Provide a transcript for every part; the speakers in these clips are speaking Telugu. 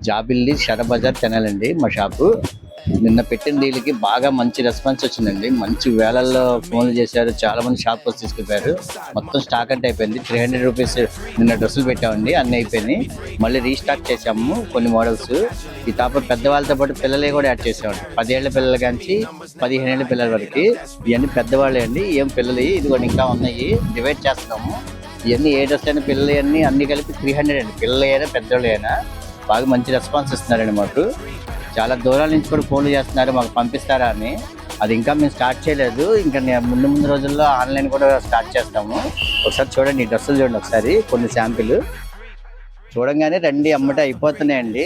జాబిల్లి షరబజార్ తెనాలండి మా షాపు. నిన్న పెట్టిన డీల్కి బాగా మంచి రెస్పాన్స్ వచ్చిందండి. మంచి వేలల్లో ఫోన్లు చేశారు, చాలా మంది షాప్ వచ్చి తీసుకెళ్ళారు. మొత్తం స్టాక్ అంటే అయిపోయింది. 300 రూపీస్ నిన్న డ్రెస్సులు పెట్టామండి, అన్నీ అయిపోయినాయి. మళ్ళీ రీస్టాక్ చేసాము కొన్ని మోడల్స్. ఈ తాప పెద్దవాళ్ళతో పాటు పిల్లలే కూడా యాడ్ చేసామండి. 10 ఏళ్ల పిల్లల కాంచి 15 ఏళ్ల పిల్లల వరకు. ఇవన్నీ పెద్దవాళ్ళే అండి, ఏం పిల్లలు ఇదిగోండి ఇంకా ఉన్నాయి. డివైడ్ చేస్తున్నాము. ఇవన్నీ ఏ డ్రెస్ అయినా పిల్లలు అన్ని కలిపి 300 అండి. పిల్లలు అయినా పెద్దవాళ్ళు అయినా బాగా మంచి రెస్పాన్స్ ఇస్తున్నారండి మాకు. చాలా దూరాల నుంచి కూడా ఫోన్లు చేస్తున్నారు, మాకు పంపిస్తారా అని. అది ఇంకా మేము స్టార్ట్ చేయలేదు. ఇంకా ముందు రోజుల్లో ఆన్లైన్ కూడా స్టార్ట్ చేస్తాము. ఒకసారి చూడండి, ఈ డ్రెస్సులు చూడండి ఒకసారి, కొన్ని శాంపిల్ చూడంగానే రండి, అమ్మటే అయిపోతున్నాయండి.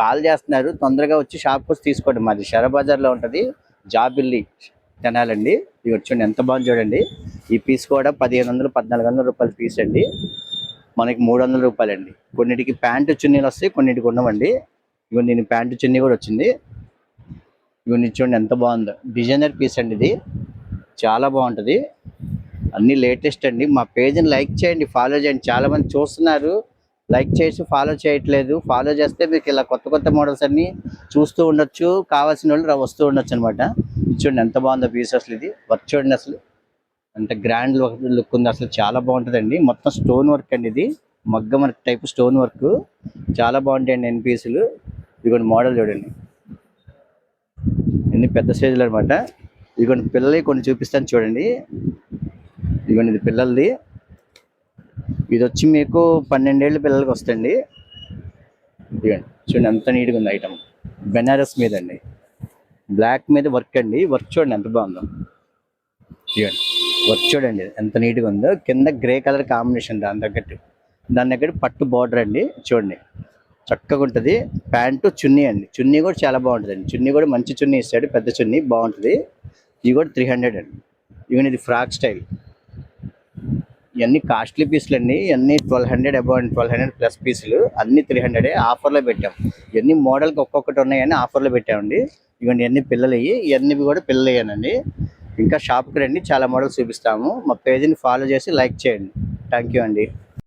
కాల్ చేస్తున్నారు, తొందరగా వచ్చి షాప్కి వచ్చి తీసుకోండి. మాది షరబజార్లో ఉంటుంది, జాబిల్లి తెనాలండి. ఇది వచ్చండి, ఎంత బాగుంది చూడండి. ఈ పీస్ కూడా 1500 1400 రూపాయల పీస్ అండి. మనకి 300 రూపాయలండి. కొన్నిటికి ప్యాంటు చున్నీలు వస్తాయి, కొన్నిటికి ఉండవండి. ఇగో నేను ప్యాంటు చున్నీ కూడా వచ్చింది. ఇవన్నీ చూడండి ఎంత బాగుందో. డిజైనర్ పీస్ అండి, ఇది చాలా బాగుంటుంది. అన్నీ లేటెస్ట్ అండి. మా పేజ్ని లైక్ చేయండి, ఫాలో చేయండి. చాలా మంది చూస్తున్నారు, లైక్ చేసి ఫాలో చేయట్లేదు. ఫాలో చేస్తే మీకు ఇలా కొత్త కొత్త మోడల్స్ అన్నీ చూస్తూ ఉండొచ్చు, కావాల్సిన వాళ్ళు వస్తూ ఉండొచ్చు అనమాట. చూడండి ఎంత బాగుందో పీస్. అసలు ఇది వర్క్ చూడండి, అసలు అంత గ్రాండ్ లుక్ ఉంది. అసలు చాలా బాగుంటుందండి. మొత్తం స్టోన్ వర్క్ అండి, ఇది మగ్గం వర్క్ టైప్ స్టోన్ వర్క్. చాలా బాగుంటాయండి ఎన్ని పీసులు. ఇదిగోండి మోడల్ చూడండి, ఎన్ని పెద్ద సైజులు అనమాట. ఇదిగోండి పిల్లలవి కొన్ని చూపిస్తాను చూడండి. ఇదిగోండి ఇది పిల్లలది. ఇది వచ్చి మీకు 12 ఏళ్ళ పిల్లలకి వస్తుంది. ఇదిగోండి చూడండి ఎంత నీట్గా ఉంది ఐటమ్. బెనారస్ మీద అండి, బ్లాక్ మీద వర్క్ అండి. వర్క్ చూడండి ఎంత బాగుందో. ఇదిగోండి వర్క్ చూడండి ఎంత నీట్గా ఉందో. కింద గ్రే కలర్ కాంబినేషన్, దాని దగ్గర పట్టు బార్డర్ అండి. చూడండి చక్కగా ఉంటుంది. ప్యాంటు చున్నీ అండి, చున్నీ కూడా చాలా బాగుంటుందండి. చున్నీ కూడా మంచి చున్నీ ఇస్తాడు, పెద్ద చున్నీ బాగుంటుంది. ఇవి కూడా 300 అండి. ఇవన్నీ ఇది ఫ్రాక్ స్టైల్. ఇవన్నీ కాస్ట్లీ పీసులు అండి. ఇవన్నీ 1200 అబౌవ్ అండి, 1200 ప్లస్ పీసులు. అన్ని 300 ఆఫర్లో పెట్టాం. ఇవన్నీ మోడల్కి ఒక్కొక్కటి ఉన్నాయని ఆఫర్లో పెట్టామండి. ఇవన్నీ అన్ని పిల్లలవి, ఇవన్నీ కూడా పిల్లలు అయ్యానండి. ఇంకా షాప్కి రండి, చాలా మోడల్స్ చూపిస్తాము. మా పేజీని ఫాలో చేసి లైక్ చేయండి. థ్యాంక్ యూ అండి.